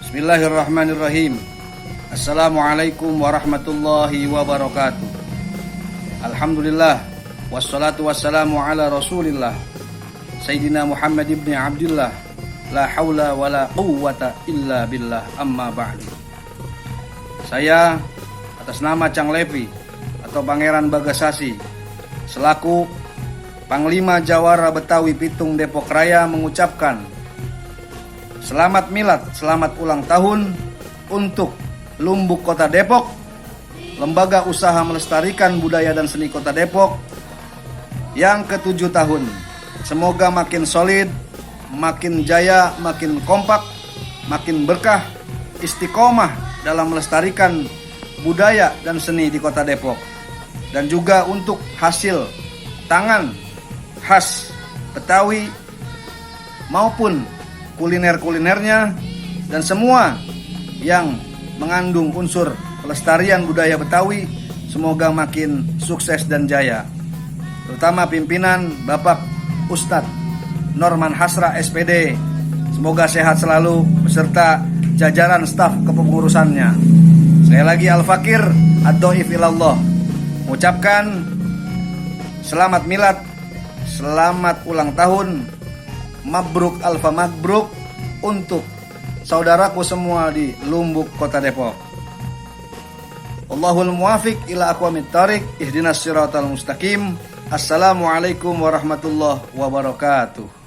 Bismillahirrahmanirrahim. Assalamualaikum warahmatullahi wabarakatuh. Alhamdulillah, wassalatu wassalamu ala rasulillah Sayyidina Muhammad ibn Abdillah. La hawla wa la quwwata illa billah, amma ba'du. Saya atas nama Cang Levi atau Pangeran Bagasasi selaku Panglima Jawara Betawi Pitung Depok Raya mengucapkan selamat milad, selamat ulang tahun untuk Lumbuk Kota Depok, Lembaga Usaha Melestarikan Budaya dan Seni Kota Depok yang ke-7 tahun. Semoga makin solid, makin jaya, makin kompak, makin berkah, istiqomah dalam melestarikan budaya dan seni di Kota Depok. Dan juga untuk hasil tangan khas Betawi maupun kuliner-kulinernya dan semua yang mengandung unsur pelestarian budaya Betawi semoga makin sukses dan jaya. Terutama pimpinan Bapak Ustadz Norman Hasra SPD, semoga sehat selalu beserta jajaran staf kepengurusannya. Sekali lagi Al-Fakir Ad-Do'if ilallah mengucapkan selamat milad, selamat ulang tahun, mabruk alfa mabruk untuk saudaraku semua di Lumbuk Kota Depok. Allahul muwafiq ila aqwamit thariq, ihdinas siratal mustaqim. Assalamualaikum warahmatullahi wabarakatuh.